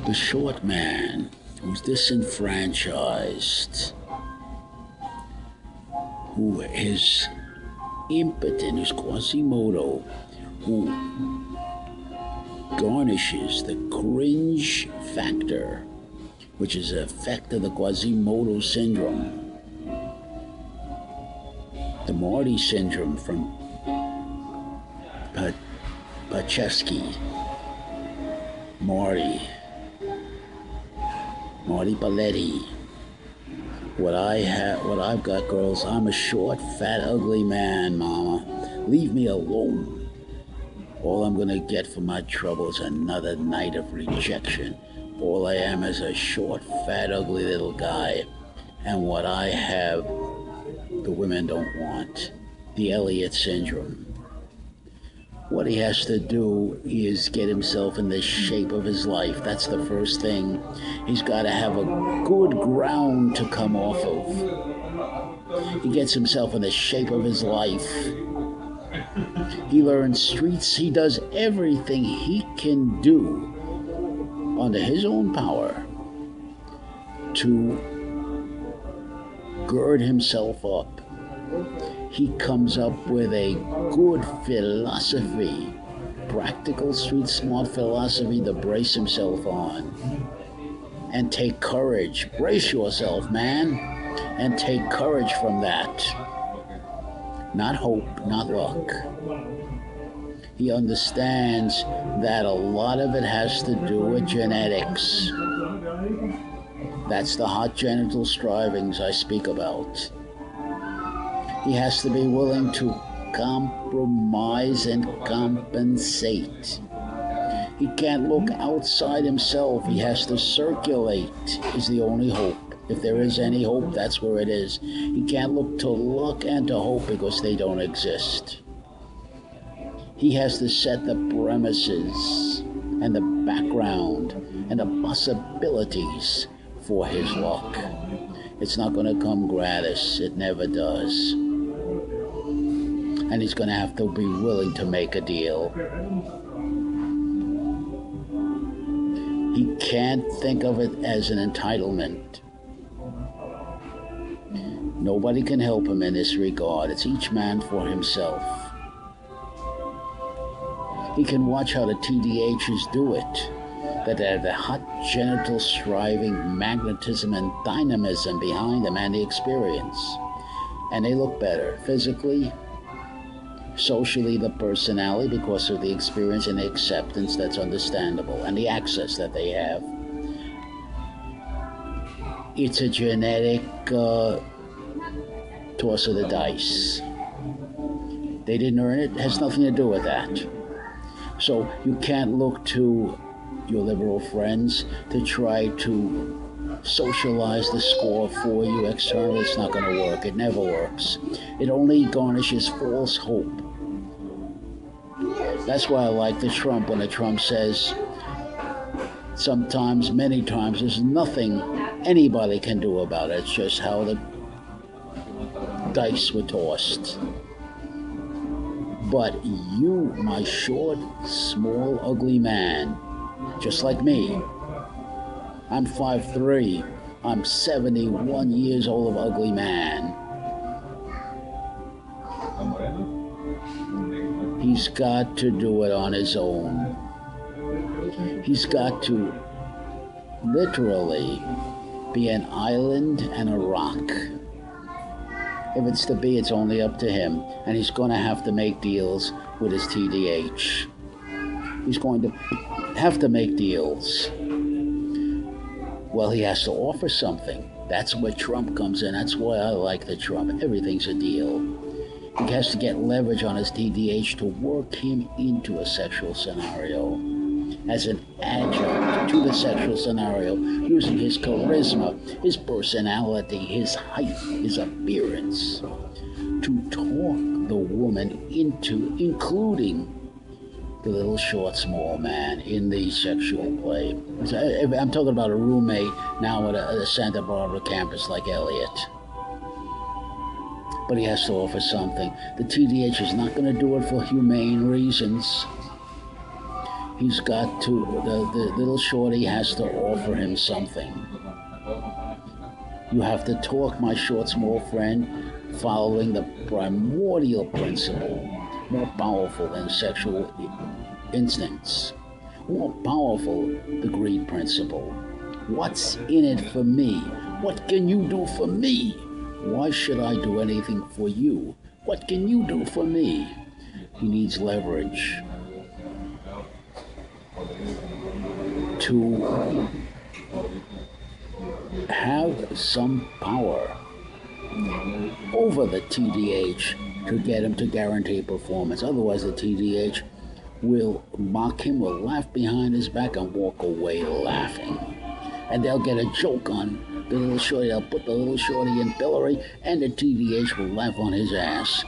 The short man who's disenfranchised, who is impotent, who's Quasimodo, who garnishes the cringe factor, which is an effect of the Quasimodo syndrome, the Marty syndrome from Pachesky, Marty Paletti. What I've got, girls, I'm a short, fat, ugly man, mama. Leave me alone. All I'm gonna get for my trouble is another night of rejection. All I am is a short, fat, ugly little guy. And what I have, the women don't want. The Elliot syndrome. What he has to do is get himself in the shape of his life. That's the first thing. He's got to have a good ground to come off of. He gets himself in the shape of his life. He learns streets. He does everything he can do under his own power to gird himself up. He comes up with a good philosophy, practical, street smart philosophy to brace himself on. And take courage. Brace yourself, man. And take courage from that. Not hope, not luck. He understands that a lot of it has to do with genetics. That's the hot genital strivings I speak about. He has to be willing to compromise and compensate. He can't look outside himself. He has to circulate, is the only hope. If there is any hope, that's where it is. He can't look to luck and to hope because they don't exist. He has to set the premises and the background and the possibilities for his luck. It's not going to come gratis. It never does. And he's going to have to be willing to make a deal. He can't think of it as an entitlement. Nobody can help him in this regard. It's each man for himself. He can watch how the TDHs do it. That they have the hot genital striving, magnetism and dynamism behind them and the experience. And they look better physically, socially, the personality, because of the experience and the acceptance that's understandable, and the access that they have. It's a genetic toss of the dice. They didn't earn it. It has nothing to do with that. So you can't look to your liberal friends to try to socialize the score for you externally. It's not going to work. It never works. It only garnishes false hope. That's why I like the Trump when the Trump says sometimes, many times, there's nothing anybody can do about it. It's just how the dice were tossed. But you, my short, small, ugly man, just like me, I'm 5'3", I'm 71 years old of ugly man. He's got to do it on his own. He's got to literally be an island and a rock. If it's to be, it's only up to him. And he's going to have to make deals with his TDH. He's going to have to make deals. Well, he has to offer something. That's where Trump comes in. That's why I like the Trump. Everything's a deal. He has to get leverage on his TDH to work him into a sexual scenario as an adjunct to the sexual scenario, using his charisma, his personality, his height, his appearance, to talk the woman into including the little short, small man in the sexual play. I'm talking about a roommate now at a Santa Barbara campus like Elliot. But he has to offer something. The TDH is not going to do it for humane reasons. He's got to, the little shorty has to offer him something. You have to talk, my short, small friend, following the primordial principle, more powerful than sexual instincts, more powerful, the greed principle. What's in it for me? What can you do for me? Why should I do anything for you? What can you do for me? He needs leverage to have some power over the TDH to get him to guarantee performance. Otherwise, the TDH will mock him, will laugh behind his back, and walk away laughing. And they'll get a joke on the little shorty. They'll put the little shorty in pillory, and the TDH will laugh on his ass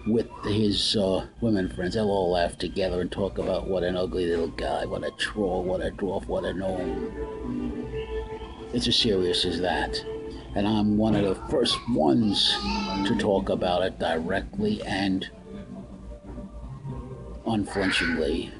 with his women friends. They'll all laugh together and talk about what an ugly little guy, what a troll, what a dwarf, what a gnome. It's as serious as that. And I'm one of the first ones to talk about it directly and unflinchingly.